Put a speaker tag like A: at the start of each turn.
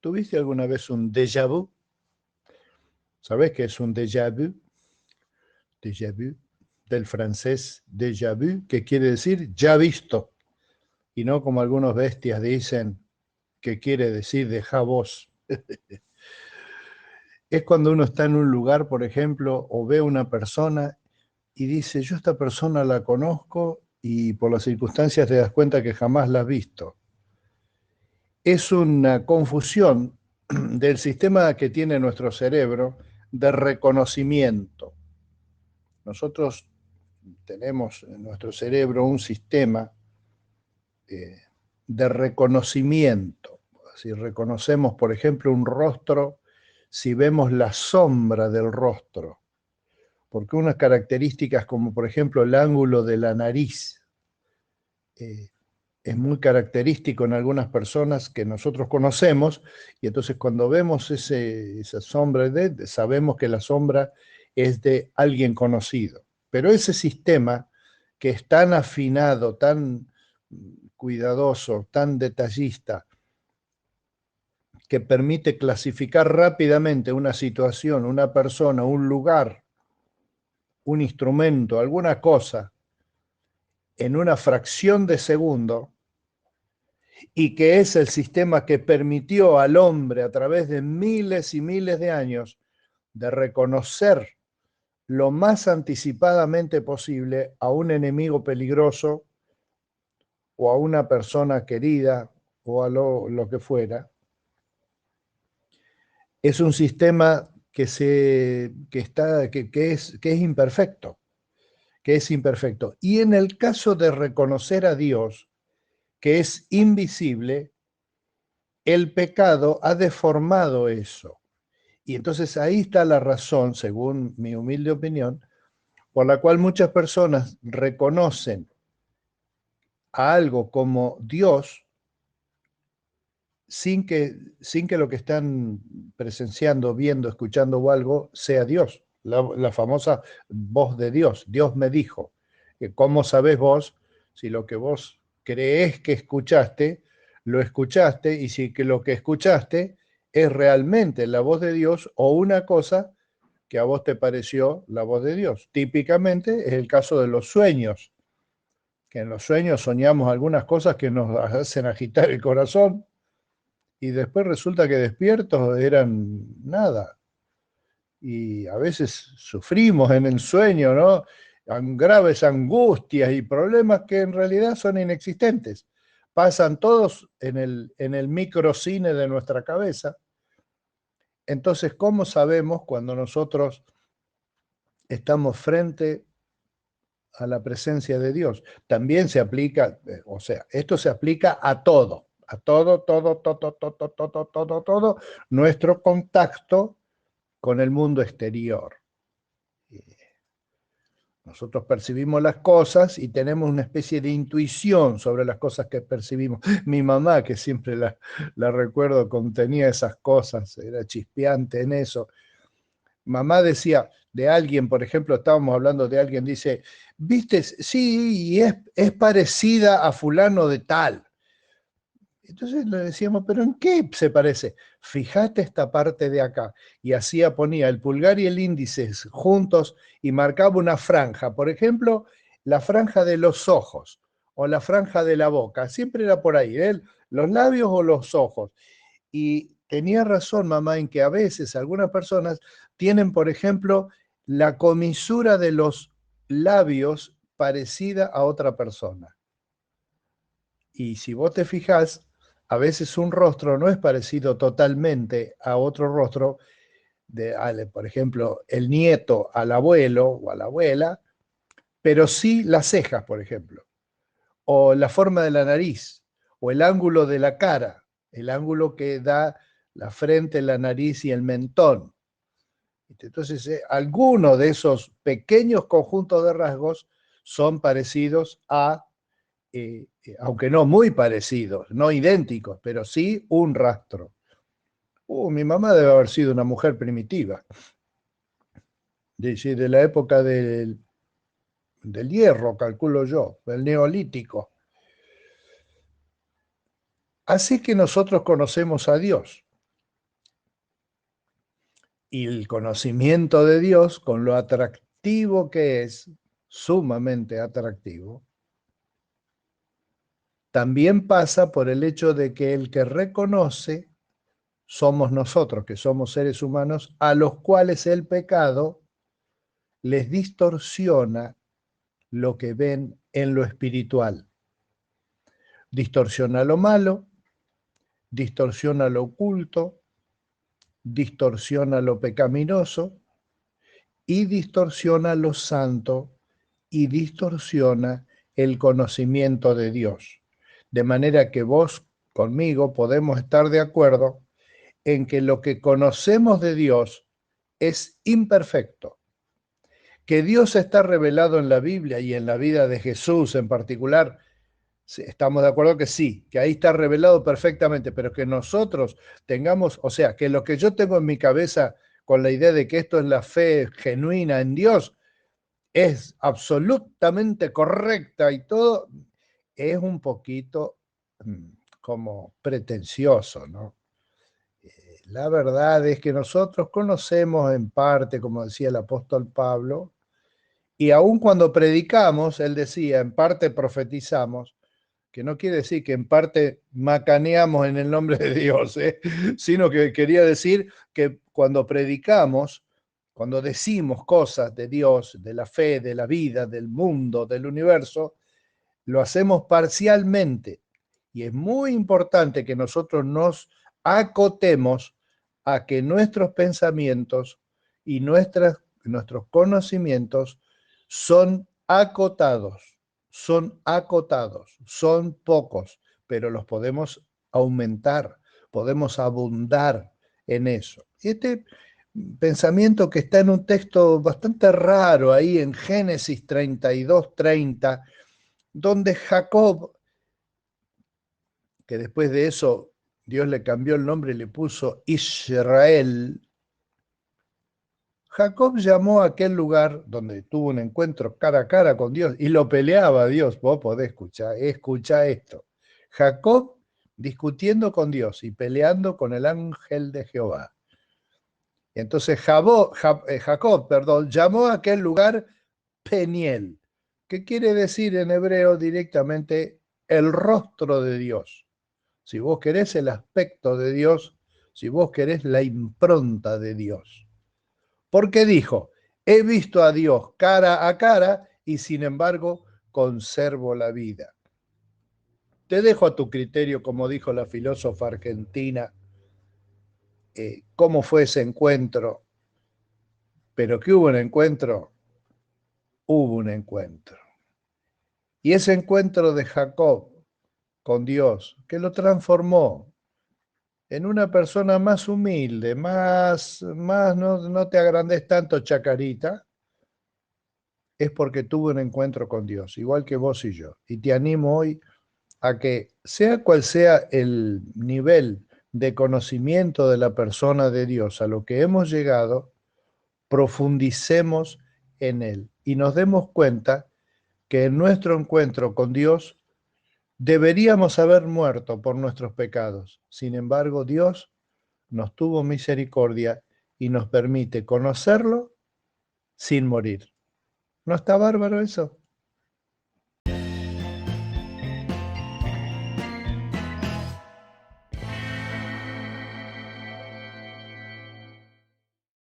A: ¿Tuviste alguna vez un déjà vu? ¿Sabés qué es un déjà vu? Déjà vu, del francés déjà vu, que quiere decir ya visto, y no como algunos bestias dicen que quiere decir deja vos. Es cuando uno está en un lugar, por ejemplo, o ve a una persona y dice, yo esta persona la conozco y por las circunstancias te das cuenta que jamás la has visto. Es una confusión del sistema que tiene nuestro cerebro de reconocimiento. Nosotros tenemos en nuestro cerebro un sistema de reconocimiento. Si reconocemos, por ejemplo, un rostro, si vemos la sombra del rostro, porque unas características como, por ejemplo, el ángulo de la nariz, es muy característico en algunas personas que nosotros conocemos, y entonces cuando vemos esa sombra, sabemos que la sombra es de alguien conocido. Pero ese sistema que es tan afinado, tan cuidadoso, tan detallista, que permite clasificar rápidamente una situación, una persona, un lugar, un instrumento, alguna cosa, en una fracción de segundo, y que es el sistema que permitió al hombre a través de miles y miles de años de reconocer lo más anticipadamente posible a un enemigo peligroso o a una persona querida o a lo que fuera. Es un sistema que es imperfecto, que es imperfecto. Y en el caso de reconocer a Dios, que es invisible, el pecado ha deformado eso. Y entonces ahí está la razón, según mi humilde opinión, por la cual muchas personas reconocen a algo como Dios sin que lo que están presenciando, viendo, escuchando o algo sea Dios. La famosa voz de Dios. Dios me dijo. ¿Cómo sabés vos si lo que vos creés que escuchaste, lo escuchaste, y si que lo que escuchaste es realmente la voz de Dios o una cosa que a vos te pareció la voz de Dios? Típicamente es el caso de los sueños, que en los sueños soñamos algunas cosas que nos hacen agitar el corazón y después resulta que despiertos eran nada. Y a veces sufrimos en el sueño, ¿no? Graves angustias y problemas que en realidad son inexistentes. Pasan todos en el microcine de nuestra cabeza. Entonces, ¿cómo sabemos cuando nosotros estamos frente a la presencia de Dios? También se aplica, o sea, esto se aplica a todo, todo nuestro contacto con el mundo exterior. Nosotros percibimos las cosas y tenemos una especie de intuición sobre las cosas que percibimos. Mi mamá, que siempre la recuerdo, contenía esas cosas, era chispeante en eso. Mamá decía de alguien, por ejemplo, estábamos hablando de alguien, dice, viste, sí, y es parecida a fulano de tal. Entonces le decíamos, ¿pero en qué se parece? Fíjate esta parte de acá. Y hacía, ponía el pulgar y el índice juntos y marcaba una franja. Por ejemplo, la franja de los ojos o la franja de la boca. Siempre era por ahí, ¿eh? Los labios o los ojos. Y tenía razón, mamá, en que a veces algunas personas tienen, por ejemplo, la comisura de los labios parecida a otra persona. Y si vos te fijás, a veces un rostro no es parecido totalmente a otro rostro, por ejemplo, el nieto al abuelo o a la abuela, pero sí las cejas, por ejemplo, o la forma de la nariz, o el ángulo de la cara, el ángulo que da la frente, la nariz y el mentón. Entonces, algunos de esos pequeños conjuntos de rasgos son parecidos a aunque no muy parecidos, no idénticos, pero sí un rastro. Mi mamá debe haber sido una mujer primitiva, de la época del hierro, calculo yo, del neolítico. Así que nosotros conocemos a Dios. Y el conocimiento de Dios, con lo atractivo que es, sumamente atractivo, también pasa por el hecho de que el que reconoce somos nosotros, que somos seres humanos, a los cuales el pecado les distorsiona lo que ven en lo espiritual. Distorsiona lo malo, distorsiona lo oculto, distorsiona lo pecaminoso y distorsiona lo santo y distorsiona el conocimiento de Dios. De manera que vos conmigo podemos estar de acuerdo en que lo que conocemos de Dios es imperfecto, que Dios está revelado en la Biblia y en la vida de Jesús en particular. Estamos de acuerdo que sí, que ahí está revelado perfectamente, pero que nosotros tengamos, o sea, que lo que yo tengo en mi cabeza con la idea de que esto es la fe genuina en Dios, es absolutamente correcta y todo, es un poquito como pretencioso, ¿no? La verdad es que nosotros conocemos en parte, como decía el apóstol Pablo, y aun cuando predicamos, él decía, en parte profetizamos, que no quiere decir que en parte macaneamos en el nombre de Dios, sino que quería decir que cuando predicamos, cuando decimos cosas de Dios, de la fe, de la vida, del mundo, del universo, lo hacemos parcialmente. Y es muy importante que nosotros nos acotemos a que nuestros pensamientos y nuestros conocimientos son acotados, son pocos, pero los podemos aumentar, podemos abundar en eso. Este pensamiento que está en un texto bastante raro ahí en Génesis 32:30, donde Jacob, que después de eso Dios le cambió el nombre y le puso Israel, Jacob llamó a aquel lugar donde tuvo un encuentro cara a cara con Dios y lo peleaba a Dios. Vos podés escuchar esto. Jacob discutiendo con Dios y peleando con el ángel de Jehová. Entonces Jacob, llamó a aquel lugar Peniel, que quiere decir en hebreo directamente el rostro de Dios. Si vos querés el aspecto de Dios, si vos querés la impronta de Dios. Porque dijo, he visto a Dios cara a cara y sin embargo conservo la vida. Te dejo a tu criterio, como dijo la filósofa argentina, cómo fue ese encuentro, pero que hubo un encuentro, hubo un encuentro. Y ese encuentro de Jacob con Dios, que lo transformó en una persona más humilde, más no te agrandes tanto, chacarita, es porque tuvo un encuentro con Dios, igual que vos y yo. Y te animo hoy a que, sea cual sea el nivel de conocimiento de la persona de Dios a lo que hemos llegado, profundicemos en él y nos demos cuenta que en nuestro encuentro con Dios deberíamos haber muerto por nuestros pecados. Sin embargo, Dios nos tuvo misericordia y nos permite conocerlo sin morir. ¿No está bárbaro eso?